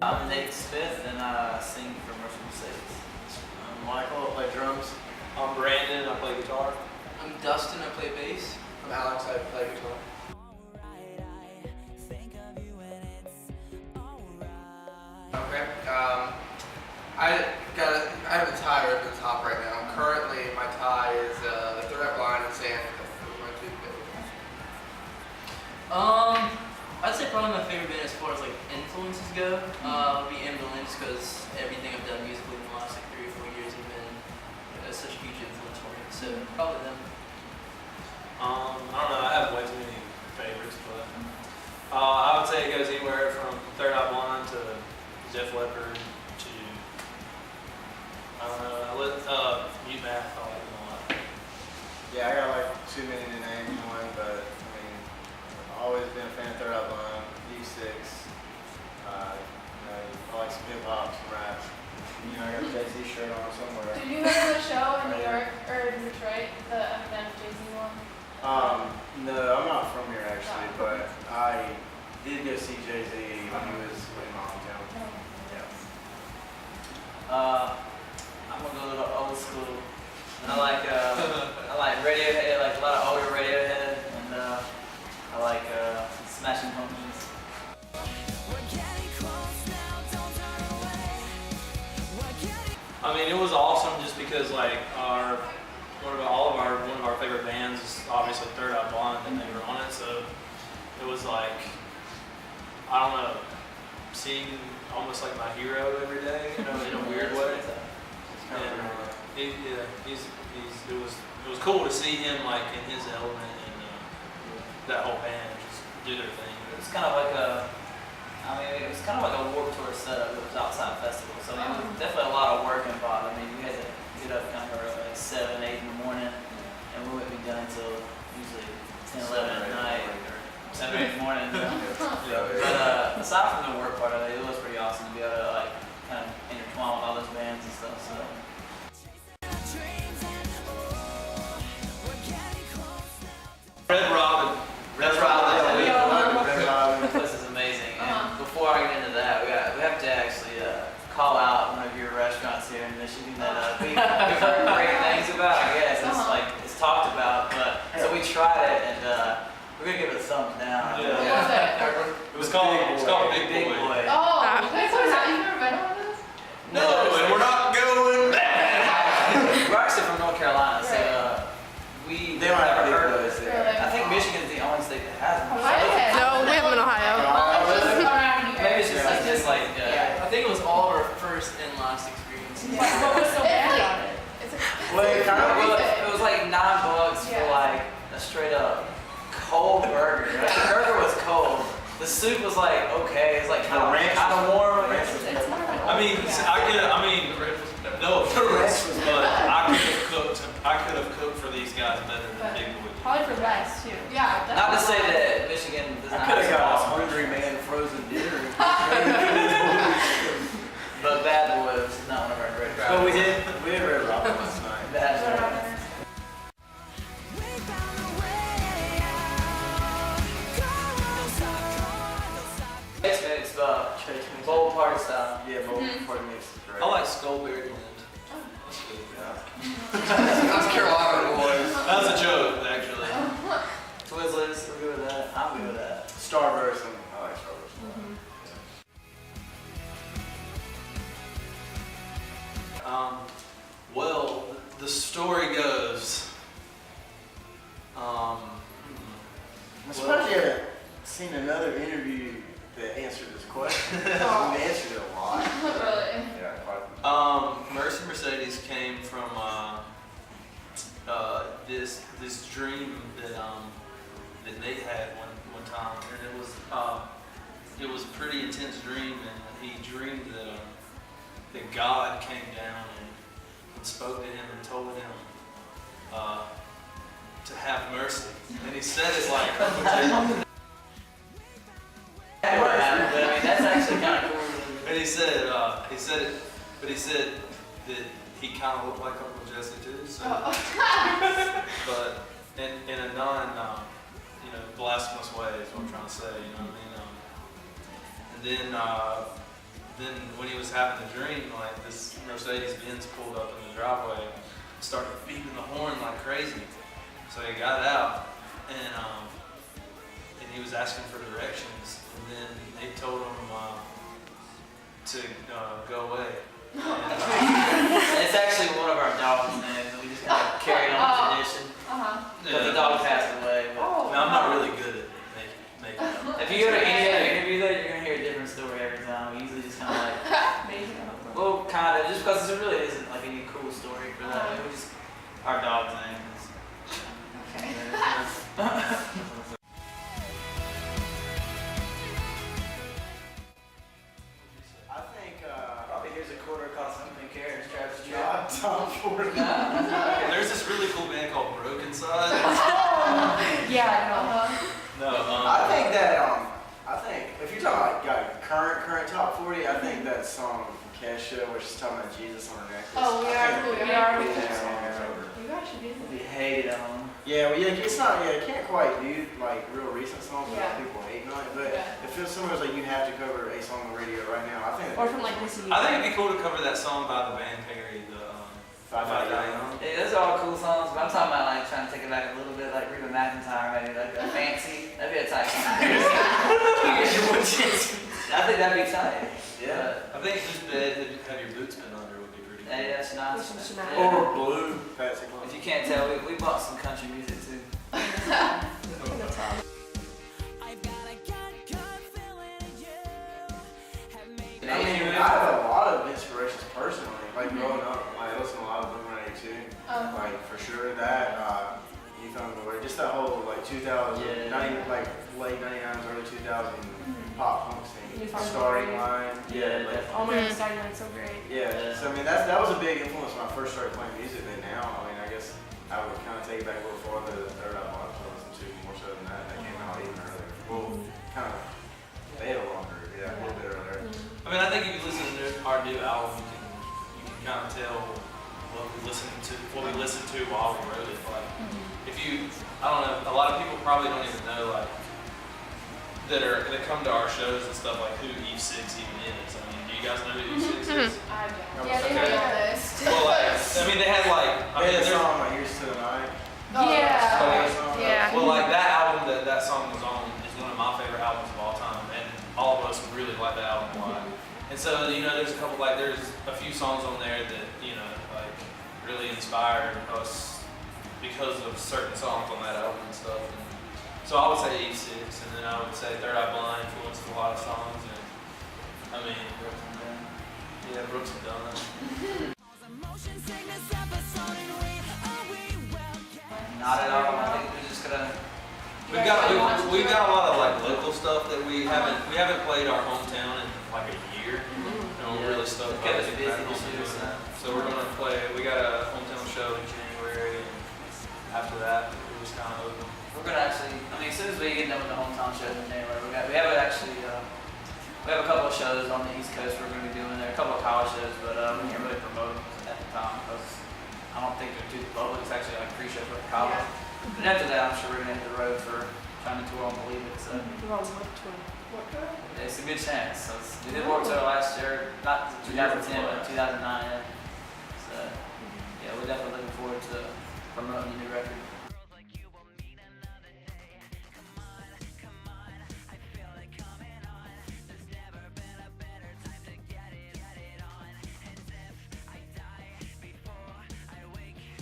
I'm Nate Smith, and I sing for Mercy Mercedes. I'm Michael, I play drums. I'm Brandon, I play guitar. I'm Dustin, I play bass. I'm Alex, I play guitar. Okay. I have a tie right at the top right now. Currently, my tie is the Third Eye Blind and Sand. My two favorites. I'd say probably my favorite band as far as like influences go would be Amberlin, just because everything I've done musically in the last like 3 or 4 years have been such a huge influence for me. So probably them. I don't know, I have way too many favorites, but I would say it goes anywhere from Third Eye Blind to Def Leppard to, I don't know, Mute Math, I like them a lot. Yeah, I got like too many to name one, but I mean, I've always been a fan of Third Eye Blind, D6. I like some hip hop, some rap. You know, I got a Jay-Z shirt on somewhere. Did you go to the show in New York or in Detroit, the Eminem Jay-Z one? No, I'm not from here actually, but I did go see Jay-Z when he was in my hometown. Yeah. I'm gonna go a little old school. I like Radiohead, like a lot of older Radiohead, and I like Smashing Pumpkins. I mean, it was awesome just because like one of our favorite bands is obviously Third Eye Blind, and they were on it, so it was like, I don't know, seeing almost like my hero every day, you know, in a weird way. And it was cool to see him like in his element, and that whole band just do their thing. It was kind of like it was kind of like a Warped Tour setup. It was outside festival, so it was definitely a lot of work involved. I mean, we had to get up kind of early, like 7, 8 in the morning, and we wouldn't be done until usually 10, 11 at night, or 7, 8 in the morning. But aside from the work part of it, it was pretty awesome to be able to like kind of intertwine with all those bands and stuff. So. Red Robin. Red Robin. Red Robin. This is amazing. And before I get into that, we have to actually call out one of your restaurants here in Michigan that we've heard great things about. I guess it's talked about, but so we tried it, and we're gonna give it a thumbs down. Yeah. What was it? It was called Big Boy. Oh, that's what you've never been on this? No, and we're not going back. We're actually from North Carolina, so we They don't have Big heard of Boys it. there. I think Michigan's the only state that has them. No, we have them in Ohio. Maybe it's just like I think it was all of our first and last experiences. What was so bad about it? Well, it was like $9 for Yeah. like a straight up cold burger. Like, the burger was cold. The soup was like okay, it's like kind of warm. I mean, no offense, but I could have cooked for these guys better than Big Boy. Probably for less too. Yeah, definitely. Not to say that Michigan does not I could have got a have hungry man frozen dinner. but Bad Boy was not one of our great But we did Red Robin last night. Bad Boy. It's bold party style. Yeah, but before the mix is great. I like Skullberry Blend. That's Carolina boys. That's a joke, actually. Twizzlers, we're good with that. I'm good with that. Starburst, and I like Starburst. Well, the story goes. I'm surprised you haven't seen another interview that answered this question. We answered it a lot. Really? Yeah, quite. Mercy Mercedes came from this dream that Nate had one time, and it was a pretty intense dream, and he dreamed that God came down and spoke to him and told him to have mercy, and he said it like. I mean, that's actually kind of cool. And he said that he kind of looked like Uncle Jesse too. So, but in a non, blasphemous way is what I'm trying to say. You know what I mean? And then then when he was having the dream, like this Mercedes Benz pulled up in the driveway, started beeping the horn like crazy. So he got out and he was asking for directions, and then they told him to go away. It's actually one of our dog's names, and we just kind of carried on the tradition. But the dog passed away. But I mean, I'm not really good at making up. if you go to any other interview, though, you're gonna hear a different story every time. We usually just kind of like, well, kind of, just because it really isn't like any cool story for that. We just our dog's name is. Okay. I think Probably here's a quarter cost something cares, Travis. top 40. There's this really cool band called Broken Side. Yeah, No, I think that I think if you're talking about current top 40, I think that song from Kesha, where she's talking about Jesus on her necklace. Oh, we I are. think We are. that song is over. You guys should do We hated on. Yeah, well, yeah, it's not. Yeah, you can't quite do like real recent songs without Yeah. people hating on it. But Yeah. if it's someone's like you have to cover a song on the radio right now, I think. Or from like this year. I think it'd be cool to cover that song by the band Perry, the Five Five Die Die Young. Young. Yeah, those are all cool songs, but I'm talking about like trying to take it back a little bit, like Reba McEntire, maybe like a fancy. That'd be a tight song. I think that'd be tight. Yeah. I think Whose Bed Have Your Boots Been Under would be pretty cool. Yeah, that's not. Listen to Shania. Yeah. Or Blue, Patsy If Cline. you can't tell, we bought some country music too. I mean, I have a lot of inspirations personally. Like growing up, I listen to a lot of Blink-182. Like for sure that You Found the Way. Just that whole like 2000, Yeah. like late 99s, early 2000 pop punk scene. You Found the Starting Way. line. Yeah, like, Oh my god, Starting Line's so great. yeah. Yeah. So I mean that was a big influence when I first started playing music. But now, I mean, I guess I would kind of take it back a little farther. The third album I listened to more so than that. That came out even earlier. Well, kind of. They had a longer, yeah, a little bit earlier. I mean, I think if you listen to our new album, you can kind of tell what we listened to while we wrote it. Like, if you, I don't know, a lot of people probably don't even know like that come to our shows and stuff like who Eve 6 even is. I mean, do you guys know who Eve 6 is? I don't. Yeah, they Okay. have a list. Well, like, I mean, they had like, I They mean, had a they're- song like Here's to the Night. Yeah. well, like that album that song was on is one of my favorite albums of all time, and all of us really like that album a lot. And so, you know, there's a few songs on there that, you know, like really inspired us because of certain songs on that album and stuff. And so I would say E6, and then I would say Third Eye Blind influenced a lot of songs. And I mean, yeah, Brooks and Dunn. Not at all. I think we're just gonna. We've got a lot of like local stuff that we haven't played our hometown in like a year. And we're really stoked Kept about us getting busy back this on year, doing so. that. So we're gonna play. We got a hometown show in January, and after that, it was kind of open. We're gonna actually. I mean, as soon as we get done with the hometown shows in January, we have a couple of shows on the East Coast we're gonna be doing there. A couple of college shows, but we can't really promote them at the time because I don't think they're too public. It's actually like pre-shows for the college. But after that, I'm sure we're gonna hit the road for trying to tour on Believe It. So it's a good chance. So we did Warped Tour last year, not 2010, but 2009. So yeah, we're definitely looking forward to promoting the new record.